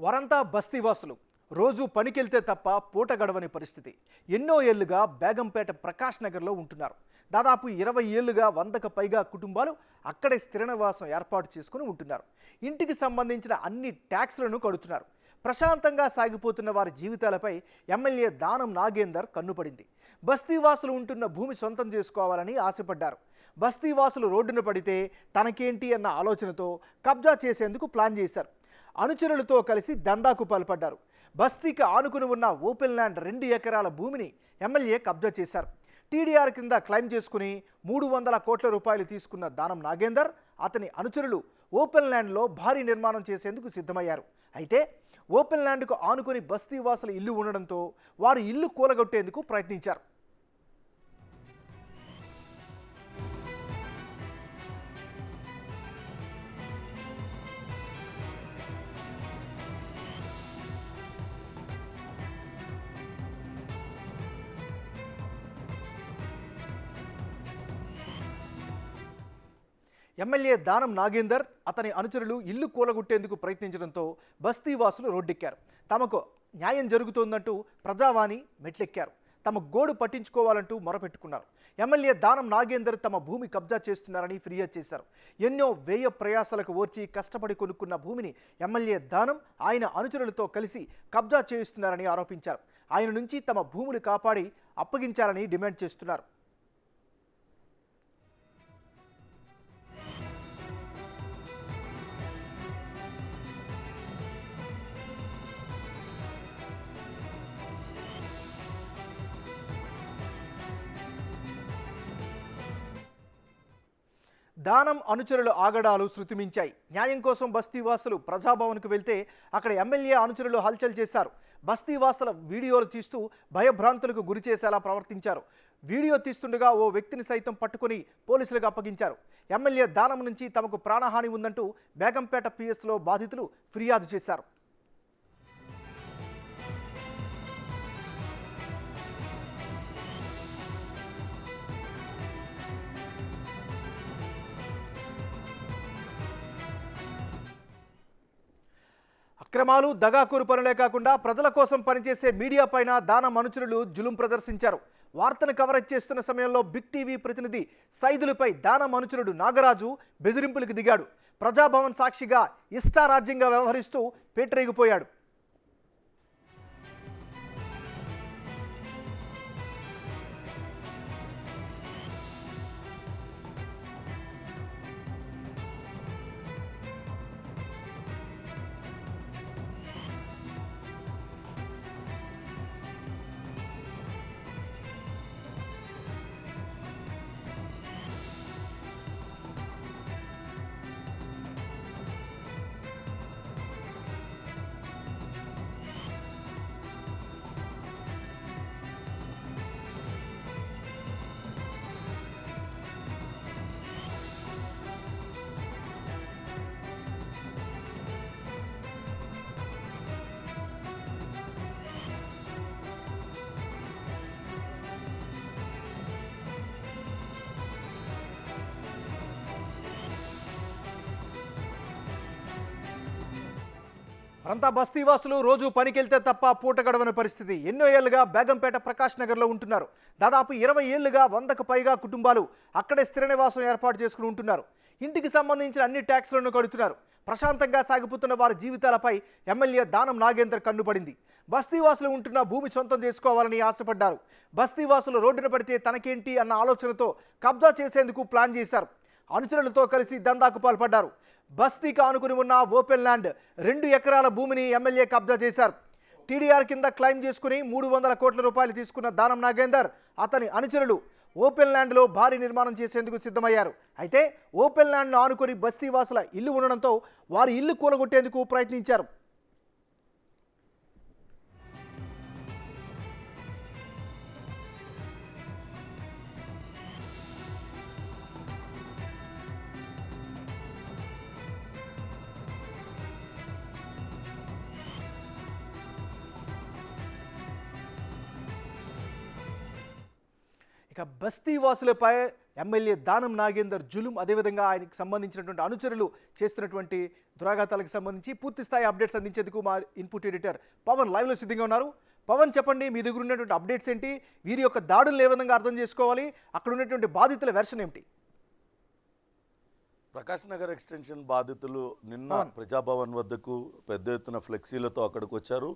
వారంతా బస్తీవాసులు. రోజు పనికెళ్తే తప్ప పూట గడవని పరిస్థితి. ఎన్నో ఏళ్లుగా బేగంపేట ప్రకాష్ నగర్లో ఉంటున్నారు. దాదాపు 20 ఏళ్లుగా 100కు పైగా కుటుంబాలు అక్కడే స్థిర నివాసం ఏర్పాటు చేసుకుని ఉంటున్నారు. ఇంటికి సంబంధించిన అన్ని ట్యాక్స్లను కడుతున్నారు. ప్రశాంతంగా సాగిపోతున్న వారి జీవితాలపై ఎమ్మెల్యే దానం నాగేందర్ కన్నుపడింది. బస్తీవాసులు ఉంటున్న భూమి సొంతం చేసుకోవాలని ఆశపడ్డారు. బస్తీవాసులు రోడ్డున పడితే తనకేంటి అన్న ఆలోచనతో కబ్జా చేసేందుకు ప్లాన్ చేశారు. అనుచరులతో కలిసి దందాకు పాల్పడ్డారు. బస్తీకి ఆనుకుని ఉన్న ఓపెన్ ల్యాండ్ 2 ఎకరాల భూమిని ఎమ్మెల్యే కబ్జా చేశారు. టీడీఆర్ కింద క్లెయిమ్ చేసుకుని 300 కోట్ల రూపాయలు తీసుకున్న దానం నాగేందర్, అతని అనుచరులు ఓపెన్ ల్యాండ్లో భారీ నిర్మాణం చేసేందుకు సిద్ధమయ్యారు. అయితే ఓపెన్ ల్యాండ్కు ఆనుకుని బస్తీవాసుల ఇల్లు ఉండడంతో వారు ఇల్లు కూలగొట్టేందుకు ప్రయత్నించారు. ఎమ్మెల్యే దానం నాగేందర్, అతని అనుచరులు ఇల్లు కూలగొట్టేందుకు ప్రయత్నించడంతో బస్తీవాసులు రోడ్డెక్కారు. తమకు న్యాయం జరుగుతోందంటూ ప్రజావాణి మెట్లెక్కారు. తమ గోడు పట్టించుకోవాలంటూ మొరపెట్టుకున్నారు. ఎమ్మెల్యే దానం నాగేందర్ తమ భూమి కబ్జా చేస్తున్నారని ఫిర్యాదు చేశారు. ఎన్నో వ్యయ ప్రయాసాలకు ఓర్చి కష్టపడి కొనుక్కున్న భూమిని ఎమ్మెల్యే దానం ఆయన అనుచరులతో కలిసి కబ్జా చేయిస్తున్నారని ఆరోపించారు. ఆయన నుంచి తమ భూములు కాపాడి అప్పగించాలని డిమాండ్ చేస్తున్నారు. దానం అనుచరుల ఆగడాలు శృతిమించాయి. న్యాయం కోసం బస్తీవాసులు ప్రజాభవన్కు వెళ్తే అక్కడ ఎమ్మెల్యే అనుచరులు హల్చల్ చేశారు. బస్తీవాసుల వీడియోలు తీస్తూ భయభ్రాంతులకు గురి చేసేలా ప్రవర్తించారు. వీడియో తీస్తుండగా ఓ వ్యక్తిని సైతం పట్టుకుని పోలీసులకు అప్పగించారు. ఎమ్మెల్యే దానం నుంచి తమకు ప్రాణహాని ఉందంటూ బేగంపేట పిఎస్లో బాధితులు ఫిర్యాదు చేశారు. అక్రమాలు, దగాకూరు పనులే కాకుండా ప్రజల కోసం పనిచేసే మీడియా పైన దానం అనుచరులు జులుం ప్రదర్శించారు. వార్తను కవరేజ్ చేస్తున్న సమయంలో బిగ్ టీవీ ప్రతినిధి సైదులపై దానం అనుచరుడు నాగరాజు బెదిరింపులకు దిగాడు. ప్రజాభవన్ సాక్షిగా ఇష్టారాజ్యంగా వ్యవహరిస్తూ పేటరేగిపోయాడు. అంతా బస్తీవాసులు రోజు పనికెళ్తే తప్ప పూట గడవని పరిస్థితి. ఎన్నో ఏళ్లుగా బేగంపేట ప్రకాష్ నగర్లో ఉంటున్నారు. దాదాపు 20 ఏళ్లుగా 100కు పైగా కుటుంబాలు అక్కడే స్థిర నివాసం ఏర్పాటు చేసుకుని ఉంటున్నారు. ఇంటికి సంబంధించిన అన్ని ట్యాక్స్లను కడుతున్నారు. ప్రశాంతంగా సాగిపోతున్న వారి జీవితాలపై ఎమ్మెల్యే దానం నాగేందర్ కన్నుపడింది. బస్తీవాసులు ఉంటున్న భూమి సొంతం చేసుకోవాలని ఆశపడ్డారు. బస్తీవాసులు రోడ్డున పడితే తనకేంటి అన్న ఆలోచనతో కబ్జా చేసేందుకు ప్లాన్ చేశారు. అనుచరులతో కలిసి దందాకు పాల్పడ్డారు. బస్తీకి ఆనుకుని ఉన్న ఓపెన్ ల్యాండ్ 2 ఎకరాల భూమిని ఎమ్మెల్యే కబ్జా చేశారు. టీడీఆర్ కింద క్లెయిమ్ చేసుకుని 300 కోట్ల రూపాయలు తీసుకున్న దానం నాగేందర్, అతని అనుచరులు ఓపెన్ ల్యాండ్లో భారీ నిర్మాణం చేసేందుకు సిద్ధమయ్యారు. అయితే ఓపెన్ ల్యాండ్ను ఆనుకుని బస్తీవాసుల ఇల్లు ఉండడంతో వారి ఇల్లు కూలగొట్టేందుకు ప్రయత్నించారు. ఇక బస్తీవాసులపై ఎమ్మెల్యే దానం నాగేందర్ జులుం, అదేవిధంగా ఆయనకి సంబంధించినటువంటి అనుచరులు చేస్తున్నటువంటి దురాఘాతాలకు సంబంధించి పూర్తి స్థాయి అప్డేట్స్ అందించేందుకు మా ఇన్పుట్ ఎడిటర్ పవన్ లైవ్లో సిద్ధంగా ఉన్నారు. పవన్, చెప్పండి, మీ దగ్గర ఉన్నటువంటి అప్డేట్స్ ఏంటి? వీరి యొక్క దాడులను ఏ విధంగా అర్థం చేసుకోవాలి? అక్కడ ఉన్నటువంటి బాధితుల వెర్షన్ ఏమిటి? ప్రకాష్ నగర్ ఎక్స్టెన్షన్ బాధితులు నిన్న ప్రజాభవన్ వద్దకు పెద్ద ఎత్తున ఫ్లెక్సీలతో అక్కడికి వచ్చారు.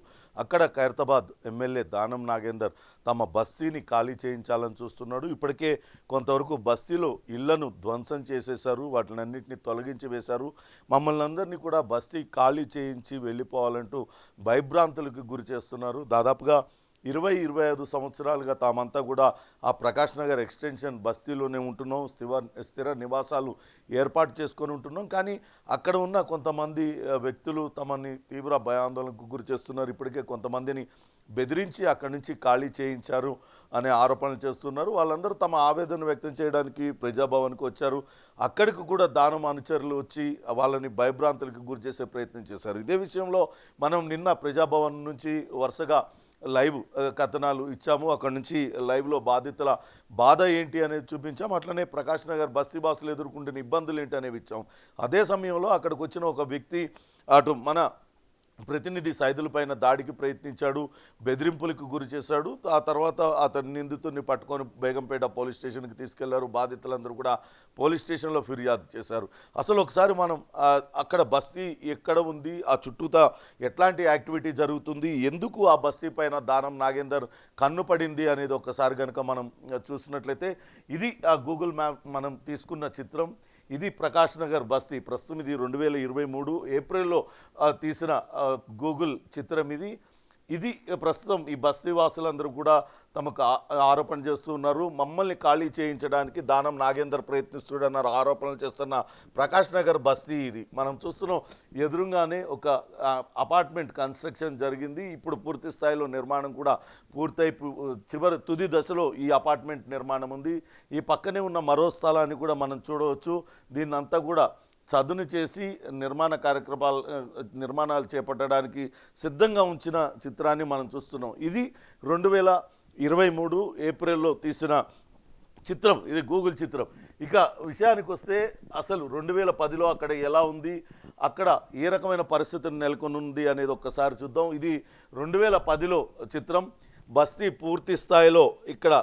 అక్కడ ఖైరతాబాద్ ఎమ్మెల్యే దానం నాగేందర్ తమ బస్తీని ఖాళీ చేయించాలని చూస్తున్నాడు. ఇప్పటికే కొంతవరకు బస్తీలో ఇళ్లను ధ్వంసం చేసేశారు, వాటినన్నింటినీ తొలగించి వేశారు. మమ్మల్ని అందరినీ కూడా బస్తీ ఖాళీ చేయించి వెళ్ళిపోవాలంటూ భయభ్రాంతులకు గురి చేస్తున్నారు. దాదాపుగా 20-25 సంవత్సరాలుగా తామంతా కూడా ఆ ప్రకాష్ నగర్ ఎక్స్టెన్షన్ బస్తీలోనే ఉంటున్నాం, స్థిర నివాసాలు ఏర్పాటు చేసుకొని ఉంటున్నాం. కానీ అక్కడ ఉన్న కొంతమంది వ్యక్తులు తమని తీవ్ర భయాందోళనకు గురి చేస్తున్నారు. ఇప్పటికే కొంతమందిని బెదిరించి అక్కడి నుంచి ఖాళీ చేయించారు అనే ఆరోపణలు చేస్తున్నారు. వాళ్ళందరూ తమ ఆవేదన వ్యక్తం చేయడానికి ప్రజాభవన్కి వచ్చారు. అక్కడికి కూడా దానం అనుచరులు వచ్చి వాళ్ళని భయభ్రాంతులకు గురి చేసే ప్రయత్నం చేశారు. ఇదే విషయంలో మనం నిన్న ప్రజాభవన్ నుంచి వరుసగా లైవ్ కథనాలు ఇచ్చాము. అక్కడ నుంచి లైవ్లో బాధితుల బాధ ఏంటి అనేది చూపించాం. అట్లనే ప్రకాష్ నగర్ బస్తీ బాసులు ఎదుర్కొంటున్న ఇబ్బందులు ఏంటి అనేవి ఇచ్చాం. అదే సమయంలో అక్కడికి వచ్చిన ఒక వ్యక్తి అటు మన ప్రతినిధి సైదుల పైన దాడికి ప్రయత్నించాడు, బెదిరింపులకు గురి చేశాడు. ఆ తర్వాత అతని నిందితుడిని పట్టుకొని బేగంపేట పోలీస్ స్టేషన్కి తీసుకెళ్లారు. బాధితులందరూ కూడా పోలీస్ స్టేషన్లో ఫిర్యాదు చేశారు. అసలు ఒకసారి మనం అక్కడ బస్తీ ఎక్కడ ఉంది, ఆ చుట్టూతా ఎట్లాంటి యాక్టివిటీ జరుగుతుంది, ఎందుకు ఆ బస్తీ పైన దానం నాగేందర్ కన్ను పడింది అనేది ఒకసారి కనుక మనం చూసినట్లయితే, ఇది ఆ గూగుల్ మ్యాప్ మనం తీసుకున్న చిత్రం. ఇది ప్రకాష్ నగర్ బస్తీ. ప్రస్తుతం ఇది 2023 ఏప్రిల్లో తీసిన గూగుల్ చిత్రం. ఇది ప్రస్తుతం ఈ బస్తీ వాసులందరూ కూడా తమకు ఆరోపణ చేస్తూ ఉన్నారు. మమ్మల్ని ఖాళీ చేయించడానికి దానం నాగేందర్ ప్రయత్నిస్తున్నారు ఆరోపణలు చేస్తున్న ప్రకాష్ నగర్ బస్తీ ఇది. మనం చూస్తున్నాం, ఎదురుగానే ఒక అపార్ట్మెంట్ కన్స్ట్రక్షన్ జరిగింది. ఇప్పుడు పూర్తి స్థాయిలో నిర్మాణం కూడా పూర్తయి తుది దశలో ఈ అపార్ట్మెంట్ నిర్మాణం ఉంది. ఈ పక్కనే ఉన్న మరో స్థలాన్ని కూడా మనం చూడవచ్చు. దీన్నంతా కూడా చదును చేసి నిర్మాణాలు చేపట్టడానికి సిద్ధంగా ఉంచిన చిత్రాన్ని మనం చూస్తున్నాం. ఇది 2023 ఏప్రిల్లో తీసిన చిత్రం. ఇది గూగుల్ చిత్రం. ఇక విషయానికి వస్తే అసలు 2010లో అక్కడ ఎలా ఉంది, అక్కడ ఏ రకమైన పరిస్థితులు నెలకొని ఉంది అనేది ఒక్కసారి చూద్దాం. ఇది 2010లో చిత్రం. బస్తీ పూర్తి స్థాయిలో ఇక్కడ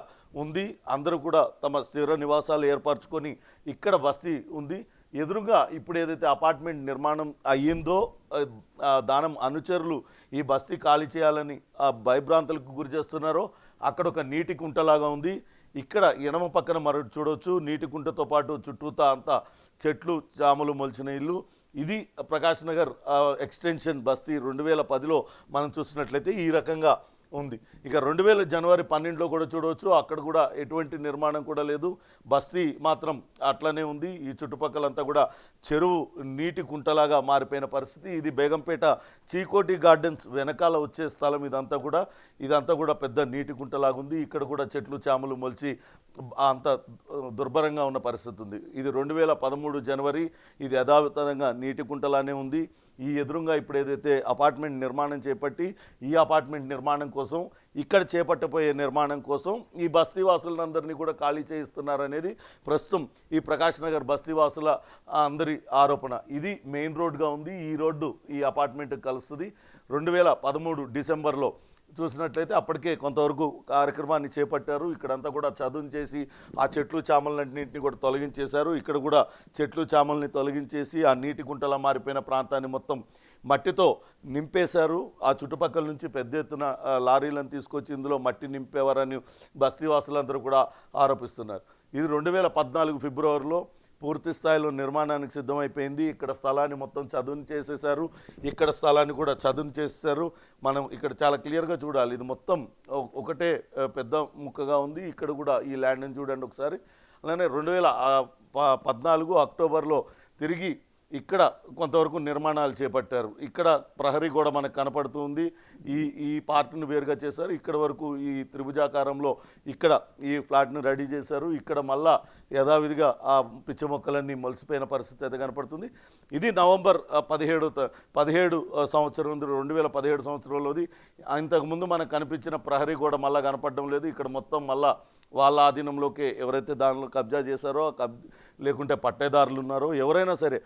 ఉంది. అందరూ కూడా తమ స్థిర నివాసాలు ఏర్పరచుకొని ఇక్కడ బస్తీ ఉంది. ఎదురుగా ఇప్పుడు ఏదైతే అపార్ట్మెంట్ నిర్మాణం అయ్యిందో, దానం అనుచరులు ఈ బస్తీ ఖాళీ చేయాలని భయభ్రాంతులకు గురి చేస్తున్నారో అక్కడ ఒక నీటి కుంటలాగా ఉంది. ఇక్కడ ఎడమ పక్కన మరొకటి చూడవచ్చు. నీటి కుంటతో పాటు చుట్టూతా అంతా చెట్లు చామలు మొలిచిన ఇల్లు. ఇది ప్రకాష్ నగర్ ఎక్స్టెన్షన్ బస్తీ 2010లో మనం చూసినట్లయితే ఈ రకంగా ఉంది. ఇక 2000 జనవరి 12లో కూడా చూడవచ్చు. అక్కడ కూడా ఎటువంటి నిర్మాణం కూడా లేదు, బస్తీ మాత్రం అట్లనే ఉంది. ఈ చుట్టుపక్కలంతా కూడా చెరువు నీటి కుంటలాగా మారిపోయిన పరిస్థితి. ఇది బేగంపేట చీకోటి గార్డెన్స్ వెనకాల వచ్చే స్థలం. ఇదంతా కూడా పెద్ద నీటి కుంటలాగా ఉంది. ఇక్కడ కూడా చెట్లు చాములు మొలిచి అంత దుర్భరంగా ఉన్న పరిస్థితి ఉంది. ఇది 2013 జనవరి. ఇది యథావిధంగా నీటి కుంటలానే ఉంది. ఈ ఎదురుగా ఇప్పుడు ఏదైతే అపార్ట్మెంట్ నిర్మాణం చేపట్టి ఈ అపార్ట్మెంట్ నిర్మాణం కోసం, ఇక్కడ చేపట్టబోయే నిర్మాణం కోసం ఈ బస్తీవాసులందరినీ కూడా ఖాళీ చేయిస్తున్నారనేది ప్రస్తుతం ఈ ప్రకాష్ నగర్ బస్తీవాసుల అందరి ఆరోపణ. ఇది మెయిన్ రోడ్గా ఉంది. ఈ రోడ్డు ఈ అపార్ట్మెంట్కి కలుస్తుంది. 2013 డిసెంబర్లో చూసినట్లయితే అప్పటికే కొంతవరకు కార్యక్రమాన్ని చేపట్టారు. ఇక్కడంతా కూడా చదును చేసి ఆ చెట్లు చామలన్నింటినీ కూడా తొలగించేశారు. ఇక్కడ కూడా చెట్లు చామల్ని తొలగించేసి ఆ నీటి గుంటలా మారిపోయిన ప్రాంతాన్ని మొత్తం మట్టితో నింపేశారు. ఆ చుట్టుపక్కల నుంచి పెద్ద ఎత్తున లారీలను తీసుకొచ్చి ఇందులో మట్టి నింపేవారని బస్తీవాసులందరూ కూడా ఆరోపిస్తున్నారు. ఇది 2014 ఫిబ్రవరిలో పూర్తి స్థాయిలో నిర్మాణానికి సిద్ధమైపోయింది. ఇక్కడ స్థలాన్ని మొత్తం చదును చేసేశారు. ఇక్కడ స్థలాన్ని కూడా చదును చేసేశారు. మనం ఇక్కడ చాలా క్లియర్గా చూడాలి. ఇది మొత్తం ఒకటే పెద్ద ముక్కగా ఉంది. ఇక్కడ కూడా ఈ ల్యాండ్ని చూడండి ఒకసారి. అలానే 2014 అక్టోబర్లో తిరిగి ఇక్కడ కొంతవరకు నిర్మాణాలు చేపట్టారు. ఇక్కడ ప్రహరీ గోడ మనకు కనపడుతుంది. ఈ పార్ట్ను వేరుగా చేశారు. ఇక్కడ వరకు ఈ త్రిభుజాకారంలో ఇక్కడ ఈ ఫ్లాట్ను రెడీ చేశారు. ఇక్కడ మళ్ళా యథావిధిగా ఆ పిచ్చ మొక్కలన్నీ మొలిసిపోయిన పరిస్థితి అయితే కనపడుతుంది. ఇది నవంబర్ 17 సంవత్సరం 2017 సంవత్సరంలోది. ఇంతకుముందు మనకు కనిపించిన ప్రహరీ గోడ మళ్ళా కనపడడం లేదు. ఇక్కడ మొత్తం మళ్ళా వాళ్ళ ఆధీనంలోకి ఎవరైతే దానిలో కబ్జా చేశారో లేకుంటే పట్టేదారులు ఉన్నారో ఎవరైనా సరే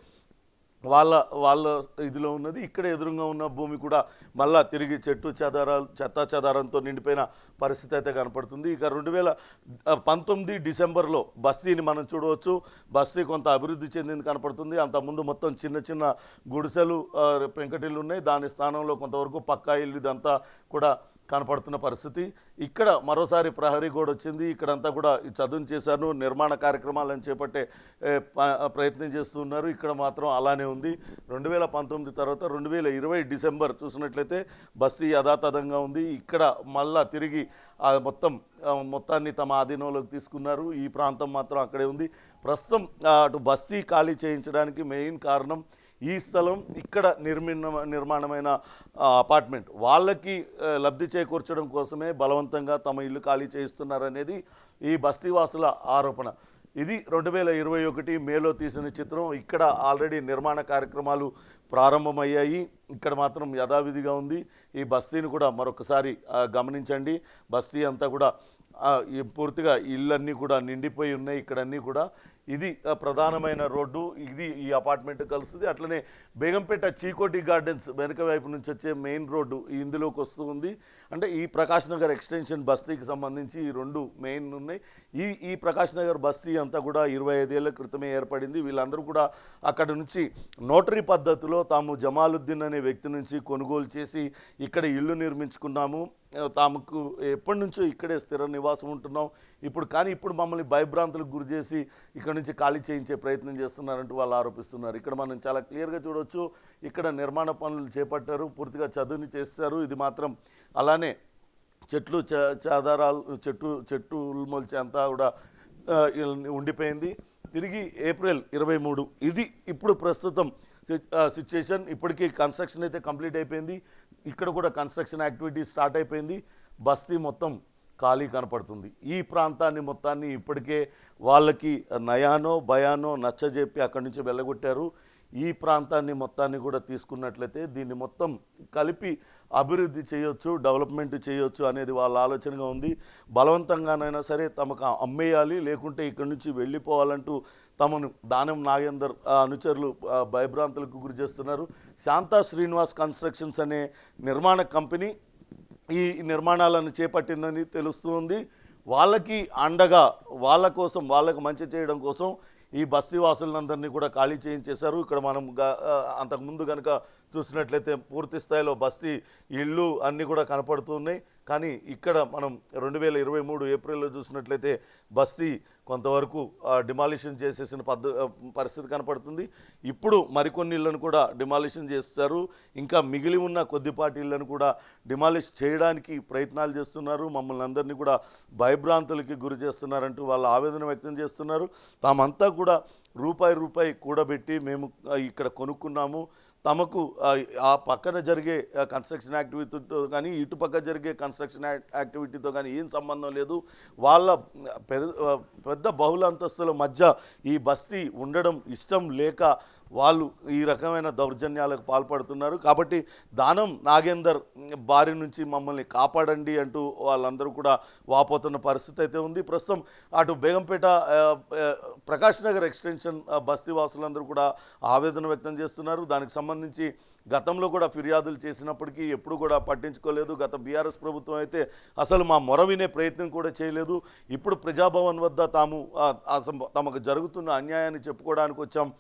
వాళ్ళ ఇదిలో ఉన్నది ఇక్కడ ఎదురుగా ఉన్న భూమి కూడా మళ్ళా తిరిగి చెత్తా చెదారంతో నిండిపోయిన పరిస్థితి అయితే కనపడుతుంది. ఇక 2019 డిసెంబర్లో బస్తీని మనం చూడవచ్చు. బస్తీ కొంత అభివృద్ధి చెందింది కనపడుతుంది. అంతకుముందు మొత్తం చిన్న చిన్న గుడిసెలు పెంకటిల్లు ఉన్నాయి. దాని స్థానంలో కొంతవరకు పక్కా ఇల్లు ఇదంతా కూడా కనపడుతున్న పరిస్థితి. ఇక్కడ మరోసారి ప్రహరీ గోడ వచ్చింది. ఇక్కడంతా కూడా చదును చేశారు, నిర్మాణ కార్యక్రమాలను చేపట్టే ప్రయత్నం చేస్తున్నారు. ఇక్కడ మాత్రం అలానే ఉంది. 2019 తర్వాత 2020 డిసెంబర్ చూసినట్లయితే బస్తీ యథాతథంగా ఉంది. ఇక్కడ మళ్ళా తిరిగి మొత్తాన్ని తమ ఆధీనంలోకి తీసుకున్నారు. ఈ ప్రాంతం మాత్రం అక్కడే ఉంది. ప్రస్తుతం అటు బస్తీ ఖాళీ చేయించడానికి మెయిన్ కారణం ఈ స్థలం ఇక్కడ నిర్మాణమైన అపార్ట్మెంట్ వాళ్ళకి లబ్ధి చేకూర్చడం కోసమే బలవంతంగా తమ ఇల్లు ఖాళీ చేయిస్తున్నారనేది ఈ బస్తీవాసుల ఆరోపణ. ఇది 2021 మేలో తీసిన చిత్రం. ఇక్కడ ఆల్రెడీ నిర్మాణ కార్యక్రమాలు ప్రారంభమయ్యాయి. ఇక్కడ మాత్రం యథావిధిగా ఉంది. ఈ బస్తీని కూడా మరొకసారి గమనించండి. బస్తీ అంతా కూడా పూర్తిగా ఇళ్ళన్నీ కూడా నిండిపోయి ఉన్నాయి. ఇక్కడన్నీ కూడా ఇది ప్రధానమైన రోడ్డు, ఇది ఈ అపార్ట్మెంట్ కలుస్తుంది. అట్లనే బేగంపేట చీకోటి గార్డెన్స్ వెనుక వైపు నుంచి వచ్చే మెయిన్ రోడ్డు ఇందులోకి వస్తూ ఉంది. అంటే ఈ ప్రకాష్ నగర్ ఎక్స్టెన్షన్ బస్తీకి సంబంధించి ఈ రెండు మెయిన్ ఉన్నాయి. ఈ ప్రకాష్ నగర్ బస్తీ అంతా కూడా 25 ఏళ్ల క్రితమే ఏర్పడింది. వీళ్ళందరూ కూడా అక్కడ నుంచి నోటరీ పద్ధతిలో తాము జమాలుద్దీన్ అనే వ్యక్తి నుంచి కొనుగోలు చేసి ఇక్కడ ఇల్లు నిర్మించుకున్నాము, తాముకు ఎప్పటి నుంచో ఇక్కడే స్థిర నివాసం ఉంటున్నాం, ఇప్పుడు మమ్మల్ని భయభ్రాంతులకు గురి చేసి ఇక్కడ నుంచి ఖాళీ చేయించే ప్రయత్నం చేస్తున్నారంటూ వాళ్ళు ఆరోపిస్తున్నారు. ఇక్కడ మనం చాలా క్లియర్గా చూడవచ్చు. ఇక్కడ నిర్మాణ పనులు చేపట్టారు, పూర్తిగా చదువుని చేస్తారు. ఇది మాత్రం అలానే చెట్లు చెట్టు మొలిచి అంతా కూడా ఉండిపోయింది. తిరిగి ఏప్రిల్ 23 ఇది ఇప్పుడు ప్రస్తుతం సిచ్యుయేషన్. ఇప్పటికీ కన్స్ట్రక్షన్ అయితే కంప్లీట్ అయిపోయింది. ఇక్కడ కూడా కన్స్ట్రక్షన్ యాక్టివిటీ స్టార్ట్ అయిపోయింది. బస్తీ మొత్తం ఖాళీ కనపడుతుంది. ఈ ప్రాంతాన్ని మొత్తాన్ని ఇప్పటికే వాళ్ళకి నయానో భయానో నచ్చజెప్పి అక్కడి నుంచి వెళ్ళగొట్టారు. ఈ ప్రాంతాన్ని మొత్తాన్ని కూడా తీసుకున్నట్లయితే దీన్ని మొత్తం కలిపి అభివృద్ధి చేయొచ్చు, డెవలప్మెంట్ చేయొచ్చు అనేది వాళ్ళ ఆలోచనగా ఉంది. బలవంతంగానైనా సరే తమకు అమ్మేయాలి, లేకుంటే ఇక్కడి నుంచి వెళ్ళిపోవాలంటూ తమను దానం నాగేందర్ అనుచరులు భయభ్రాంతులకు గురి చేస్తున్నారు. శాంతా శ్రీనివాస్ కన్స్ట్రక్షన్స్ అనే నిర్మాణ కంపెనీ ఈ నిర్మాణాలను చేపట్టిందని తెలుస్తుంది. వాళ్ళకి అండగా వాళ్ళకు మంచి చేయడం కోసం ఈ బస్తీవాసులందరినీ కూడా ఖాళీ చేయించేశారు. ఇక్కడ మనం అంతకుముందు కనుక చూసినట్లయితే పూర్తి స్థాయిలో బస్తీ ఇళ్ళు అన్నీ కూడా కనపడుతున్నాయి. కానీ ఇక్కడ మనం 2023 ఏప్రిల్లో చూసినట్లయితే బస్తీ కొంతవరకు డిమాలిషన్ చేసేసిన పరిస్థితి కనపడుతుంది. ఇప్పుడు మరికొన్ని ఇళ్లను కూడా డిమాలిషన్ చేస్తారు. ఇంకా మిగిలి ఉన్న కొద్దిపాటి ఇళ్లను కూడా డిమాలిష్ చేయడానికి ప్రయత్నాలు చేస్తున్నారు. మమ్మల్ని అందరినీ కూడా భయభ్రాంతులకి గురి చేస్తున్నారంటూ వాళ్ళు ఆవేదన వ్యక్తం చేస్తున్నారు. తామంతా కూడా రూపాయి కూడబెట్టి మేము ఇక్కడ కొనుక్కున్నాము, తమకు ఆ పక్కన జరిగే కన్స్ట్రక్షన్ యాక్టివిటీతో కానీ ఇటుపక్క జరిగే కన్స్ట్రక్షన్ యాక్టివిటీతో కానీ ఏం సంబంధం లేదు. వాళ్ళ పెద్ద బహుళ అంతస్తుల మధ్య ఈ బస్తీ ఉండడం ఇష్టం లేక వాళ్ళు ఈ రకమైన దౌర్జన్యాలకు పాల్పడుతున్నారు. కాబట్టి దానం నాగేందర్ బారి నుంచి మమ్మల్ని కాపాడండి అంటూ వాళ్ళందరూ కూడా వాపోతున్న పరిస్థితి అయితే ఉంది. ప్రస్తుతం అటు బేగంపేట ప్రకాష్ నగర్ ఎక్స్టెన్షన్ బస్తీ వాసులందరూ కూడా ఆవేదన వ్యక్తం చేస్తున్నారు. దానికి సంబంధించి గతంలో కూడా ఫిర్యాదులు చేసినప్పటికీ ఎప్పుడు కూడా పట్టించుకోలేదు. గత బీఆర్ఎస్ ప్రభుత్వం అయితే అసలు మా మొర వినే ప్రయత్నం కూడా చేయలేదు. ఇప్పుడు ప్రజాభవన్ వద్ద తమకు జరుగుతున్న అన్యాయాన్ని చెప్పుకోవడానికి వచ్చాం,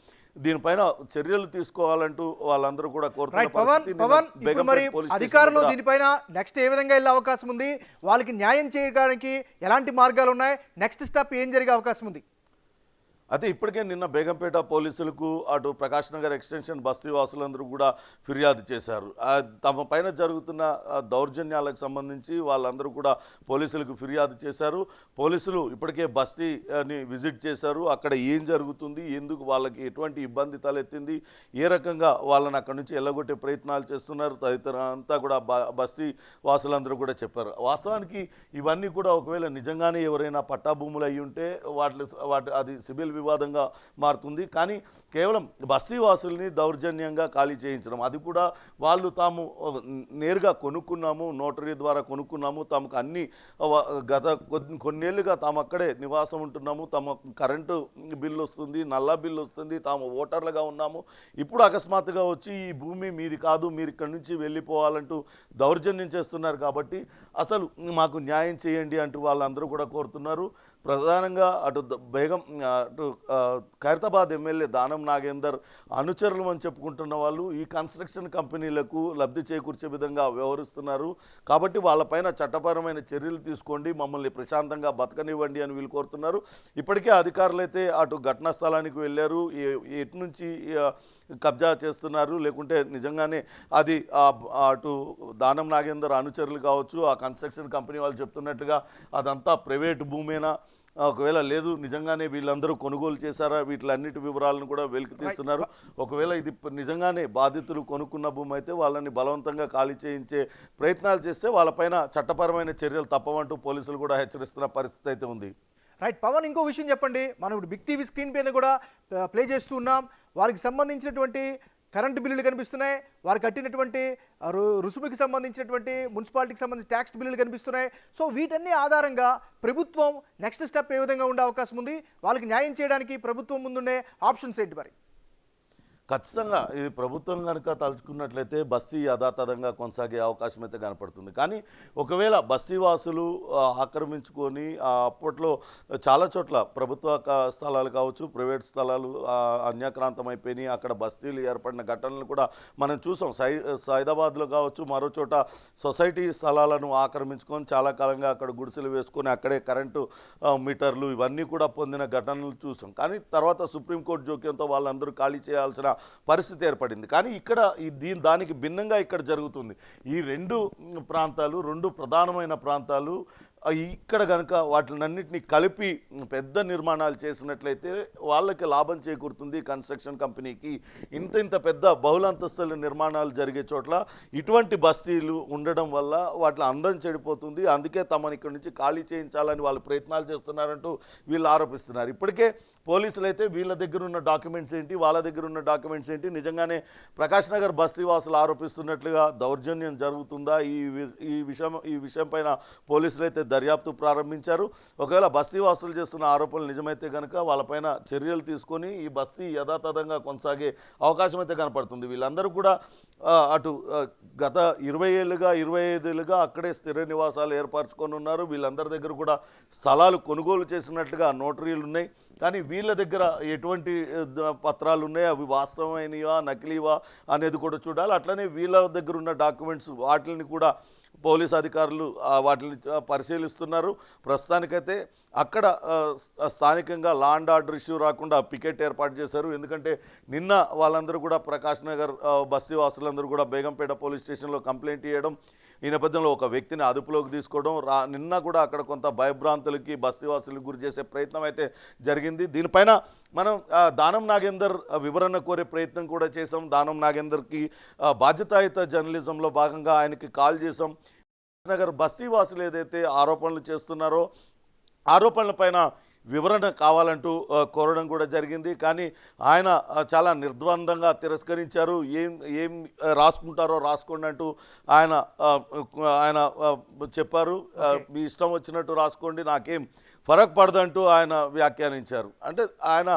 దీనిపైన చర్యలు తీసుకోవాలంటూ వాళ్ళందరూ కూడా కోరుతున్నారు. అధికారులు దీనిపైన నెక్స్ట్ ఏ విధంగా వెళ్ళే అవకాశం ఉంది, వాళ్ళకి న్యాయం చేయడానికి ఎలాంటి మార్గాలు ఉన్నాయి, నెక్స్ట్ స్టెప్ ఏం జరిగే అవకాశం ఉంది? అయితే ఇప్పటికే నిన్న బేగంపేట పోలీసులకు అటు ప్రకాష్ నగర్ ఎక్స్టెన్షన్ బస్తీ వాసులందరూ కూడా ఫిర్యాదు చేశారు. తమ పైన జరుగుతున్న దౌర్జన్యాలకు సంబంధించి వాళ్ళందరూ కూడా పోలీసులకు ఫిర్యాదు చేశారు. పోలీసులు ఇప్పటికే బస్తీని విజిట్ చేశారు. అక్కడ ఏం జరుగుతుంది, ఎందుకు వాళ్ళకి ఎటువంటి ఇబ్బంది తలెత్తింది, ఏ రకంగా వాళ్ళని అక్కడి నుంచి వెళ్ళగొట్టే ప్రయత్నాలు చేస్తున్నారు తదితర అంతా కూడా బస్తీ వాసులందరూ కూడా చెప్పారు. వాస్తవానికి ఇవన్నీ కూడా ఒకవేళ నిజంగానే ఎవరైనా పట్టా భూములు అయ్యి ఉంటే వాటి అది సివిల్ వివాదంగా మారుతుంది. కానీ కేవలం బస్తీ వాసుల్ని దౌర్జన్యంగా ఖాళీ చేయించడం, అది కూడా వాళ్ళు తాము నేరుగా కొనుక్కున్నాము, నోటరీ ద్వారా కొనుక్కున్నాము, తమకు అన్ని గత కొన్నేళ్లుగా తాము అక్కడే నివాసం ఉంటున్నాము, తమ కరెంటు బిల్లు వస్తుంది, నల్లా బిల్లు వస్తుంది, తాము ఓటర్లుగా ఉన్నాము, ఇప్పుడు అకస్మాత్తుగా వచ్చి ఈ భూమి మీది కాదు, మీరు ఇక్కడి నుంచి వెళ్ళిపోవాలంటూ దౌర్జన్యం చేస్తున్నారు. కాబట్టి అసలు మాకు న్యాయం చేయండి అంటూ వాళ్ళందరూ కూడా కోరుతున్నారు. ప్రధానంగా అటు ఖైరతాబాద్ ఎమ్మెల్యే దానం నాగేందర్ అనుచరులు అని చెప్పుకుంటున్న వాళ్ళు ఈ కన్స్ట్రక్షన్ కంపెనీలకు లబ్ధి చేకూర్చే విధంగా వ్యవహరిస్తున్నారు. కాబట్టి వాళ్ళపైన చట్టపరమైన చర్యలు తీసుకోండి, మమ్మల్ని ప్రశాంతంగా బతకనివ్వండి అని వీళ్ళు కోరుతున్నారు. ఇప్పటికే అధికారులు అయితే అటు ఘటనా స్థలానికి వెళ్ళారు, ఎటు నుంచి కబ్జా చేస్తున్నారు, లేకుంటే నిజంగానే అది అటు దానం నాగేందర్ అనుచరులు కావచ్చు, ఆ కన్స్ట్రక్షన్ కంపెనీ వాళ్ళు చెప్తున్నట్లుగా అదంతా ప్రైవేట్ భూమేనా, ఒకవేళ లేదు నిజంగానే వీళ్ళందరూ కొనుగోలు చేశారా, వీటిలన్నిటి వివరాలను కూడా వెలికి తీస్తున్నారు. ఒకవేళ ఇది నిజంగానే బాధితులు కొనుక్కున్న భూమి అయితే వాళ్ళని బలవంతంగా ఖాళీ చేయించే ప్రయత్నాలు చేస్తే వాళ్ళపైన చట్టపరమైన చర్యలు తప్పవంటూ పోలీసులు కూడా హెచ్చరిస్తున్న పరిస్థితి అయితే ఉంది. రైట్ పవన్, ఇంకో విషయం చెప్పండి. మనం ఇప్పుడు బిగ్ టీవీ స్క్రీన్ పైన కూడా ప్లే చేస్తూ ఉన్నాం. వారికి సంబంధించినటువంటి కరెంటు బిల్లులు కనిపిస్తున్నాయి, వారు కట్టినటువంటి రుసుముకి సంబంధించినటువంటి మున్సిపాలిటీకి సంబంధించిన ట్యాక్స్ బిల్లులు కనిపిస్తున్నాయి. సో వీటన్ని ఆధారంగా ప్రభుత్వం నెక్స్ట్ స్టెప్ ఏ విధంగా ఉండే అవకాశం ఉంది, వాళ్ళకి న్యాయం చేయడానికి ప్రభుత్వం ముందుండే ఆప్షన్స్ ఏంటి మరి? ఖచ్చితంగా ఇది ప్రభుత్వం కనుక తలుచుకున్నట్లయితే బస్తీ యథాతథంగా కొనసాగే అవకాశం అయితే కనపడుతుంది. కానీ ఒకవేళ బస్తీ వాసులు ఆక్రమించుకొని అప్పట్లో చాలా చోట్ల ప్రభుత్వ స్థలాలు కావచ్చు, ప్రైవేట్ స్థలాలు అన్యాక్రాంతం అయిపోయినాయి, అక్కడ బస్తీలు ఏర్పడిన ఘటనలు కూడా మనం చూసాం. సైదాబాద్లో కావచ్చు, మరో చోట సొసైటీ స్థలాలను ఆక్రమించుకొని చాలా కాలంగా అక్కడ గుడిసెలు వేసుకొని అక్కడే కరెంటు మీటర్లు ఇవన్నీ కూడా పొందిన ఘటనలు చూసాం. కానీ తర్వాత సుప్రీంకోర్టు జోక్యంతో వాళ్ళందరూ ఖాళీ చేయాల్సిన పరిస్థితి ఏర్పడింది. కానీ ఇక్కడ దానికి భిన్నంగా ఇక్కడ జరుగుతుంది. ఈ రెండు ప్రాంతాలు, రెండు ప్రధానమైన ప్రాంతాలు, ఇక్కడ కనుక వాటినన్నింటినీ కలిపి పెద్ద నిర్మాణాలు చేసినట్లయితే వాళ్ళకి లాభం చేకూరుతుంది. కన్స్ట్రక్షన్ కంపెనీకి ఇంత పెద్ద బహుళంతస్తుల నిర్మాణాలు జరిగే చోట్ల ఇటువంటి బస్తీలు ఉండడం వల్ల వాటిలో అందం చెడిపోతుంది. అందుకే తమని ఇక్కడి నుంచి ఖాళీ చేయించాలని వాళ్ళు ప్రయత్నాలు చేస్తున్నారంటూ వీళ్ళు ఆరోపిస్తున్నారు. ఇప్పటికే పోలీసులు అయితే వీళ్ళ దగ్గర ఉన్న డాక్యుమెంట్స్ ఏంటి, వాళ్ళ దగ్గర ఉన్న డాక్యుమెంట్స్ ఏంటి, నిజంగానే ప్రకాష్ నగర్ బస్తీ వాసులు ఆరోపిస్తున్నట్లుగా దౌర్జన్యం జరుగుతుందా, ఈ విషయం పైన పోలీసులు అయితే దర్యాప్తు ప్రారంభించారు. ఒకవేళ బస్తీ వాసులు చేస్తున్న ఆరోపణలు నిజమైతే కనుక వాళ్ళపైన చర్యలు తీసుకొని ఈ బస్తీ యథాతథంగా కొనసాగే అవకాశం అయితే కనపడుతుంది. వీళ్ళందరూ కూడా అటు గత 20 ఏళ్ళుగా 25 ఏళ్ళుగా అక్కడే స్థిర నివాసాలు ఏర్పరచుకొని ఉన్నారు. వీళ్ళందరి దగ్గర కూడా స్థలాలు కొనుగోలు చేసినట్లుగా నోటరీలు ఉన్నాయి. కానీ వీళ్ళ దగ్గర ఎటువంటి పత్రాలు ఉన్నాయి, అవి వాస్తవమైనవా నకిలీవా అనేది కూడా చూడాలి. అట్లనే వీళ్ళ దగ్గర ఉన్న డాక్యుమెంట్స్ వాటిని కూడా పోలీస్ అధికారులు వాటిని పరిశీలిస్తున్నారు. ప్రస్తుతానికైతే అక్కడ స్థానికంగా లా అండ్ ఆర్డర్ ఇష్యూ రాకుండా పికెట్ ఏర్పాటు చేశారు. ఎందుకంటే నిన్న వాళ్ళందరూ కూడా ప్రకాష్ నగర్ బస్తీ వాసులందరూ కూడా బేగంపేట పోలీస్ స్టేషన్లో కంప్లైంట్ చేయడం, ఈ నేపథ్యంలో ఒక వ్యక్తిని అదుపులోకి తీసుకోవడం, నిన్న కూడా అక్కడ కొంత భయభ్రాంతులకి బస్తీవాసులకు గురి చేసే ప్రయత్నం అయితే జరిగింది. దీనిపైన మనం దానం నాగేందర్ వివరణ కోరే ప్రయత్నం కూడా చేసాం. దానం నాగేందర్కి బాధ్యతాయుత జర్నలిజంలో భాగంగా ఆయనకి కాల్ చేసాం. నగర్ బస్తీవాసులు ఏదైతే ఆరోపణలు చేస్తున్నారో ఆరోపణలపైన వివరణ కావాలంటూ కోరడం కూడా జరిగింది. కానీ ఆయన చాలా నిర్ద్వందంగా తిరస్కరించారు. ఏం రాసుకుంటారో రాసుకోండి అంటూ ఆయన చెప్పారు. మీ ఇష్టం వచ్చినట్టు రాసుకోండి, నాకేం ఫరక్ పడదంటూ ఆయన వ్యాఖ్యానించారు. అంటే ఆయన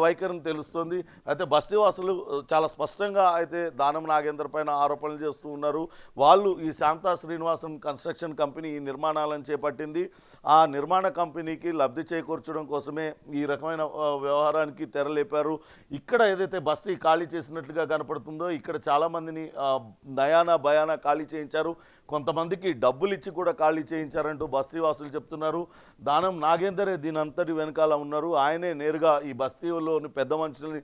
వైఖరిని తెలుస్తుంది. అయితే బస్తీవాసులు చాలా స్పష్టంగా అయితే దానం నాగేందర్ పైన ఆరోపణలు చేస్తూ ఉన్నారు. వాళ్ళు ఈ శాంతా శ్రీనివాసన్ కన్స్ట్రక్షన్ కంపెనీ ఈ నిర్మాణాలను చేపట్టింది. ఆ నిర్మాణ కంపెనీకి లబ్ధి చేకూర్చడం కోసమే ఈ రకమైన వ్యవహారానికి తెరలేపారు. ఇక్కడ ఏదైతే బస్తీ ఖాళీ చేసినట్లుగా కనపడుతుందో ఇక్కడ చాలామందిని నయానా భయానా ఖాళీ చేయించారు. కొంతమందికి డబ్బులు ఇచ్చి కూడా ఖాళీ చేయించారంటూ బస్తీవాసులు చెప్తున్నారు. దానం నాగేందరే దీని అంతటి వెనకాల ఉన్నారు. ఆయనే నేరుగా ఈ బస్తీలోని పెద్ద మనుషుల్ని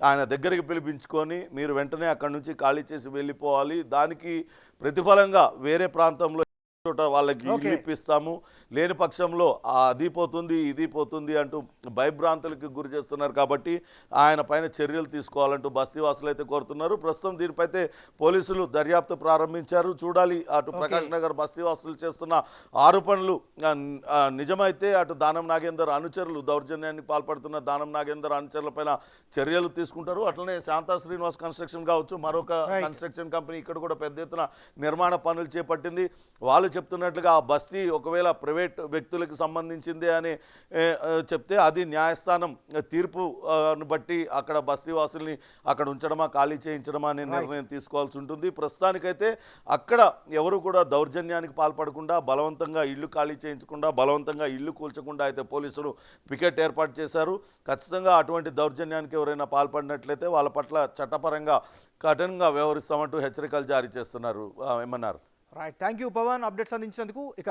ఆయన దగ్గరికి పిలిపించుకొని మీరు వెంటనే అక్కడి నుంచి ఖాళీ చేసి వెళ్ళిపోవాలి, దానికి ప్రతిఫలంగా వేరే ప్రాంతంలో చోట వాళ్ళకి Okay. ఇల్లు ఇప్పిస్తాము, లేని పక్షంలో అది పోతుంది ఇది పోతుంది అంటూ భయభ్రాంతులకు గురి చేస్తున్నారు. కాబట్టి ఆయన పైన చర్యలు తీసుకోవాలంటూ బస్తీవాసులు అయితే కోరుతున్నారు. ప్రస్తుతం దీనిపైతే పోలీసులు దర్యాప్తు ప్రారంభించారు. చూడాలి అటు ప్రకాష్ నగర్ బస్తీవాసులు చేస్తున్న ఆరోపణలు నిజమైతే అటు దానం నాగేందర్ అనుచరులు దౌర్జన్యానికి పాల్పడుతున్న దానం నాగేందర్ అనుచరులపైన చర్యలు తీసుకుంటారు. అట్లనే శాంతా శ్రీనివాస్ కన్స్ట్రక్షన్ కావచ్చు, మరొక కన్స్ట్రక్షన్ కంపెనీ ఇక్కడ కూడా పెద్ద ఎత్తున నిర్మాణ పనులు చేపట్టింది. వాళ్ళు చెప్తున్నట్లుగా ఆ బస్తీ ఒకవేళ ప్రైవేట్ వ్యక్తులకు సంబంధించిందే అని చెప్తే అది న్యాయస్థానం తీర్పును బట్టి అక్కడ బస్తీవాసుల్ని అక్కడ ఉంచడమా ఖాళీ చేయించడమా అనే నిర్ణయం తీసుకోవాల్సి ఉంటుంది. ప్రస్తుతానికైతే అక్కడ ఎవరు కూడా దౌర్జన్యానికి పాల్పడకుండా, బలవంతంగా ఇల్లు ఖాళీ చేయించకుండా, బలవంతంగా ఇల్లు కూల్చకుండా అయితే పోలీసులు పికెట్ ఏర్పాటు చేశారు. ఖచ్చితంగా అటువంటి దౌర్జన్యానికి ఎవరైనా పాల్పడినట్లయితే వాళ్ళ పట్ల చట్టపరంగా కఠినంగా వ్యవహరిస్తామంటూ హెచ్చరికలు జారీ చేస్తున్నారు. ఏమన్నారు? Right, thank you Pavan updates అందించినందుకు. ఇక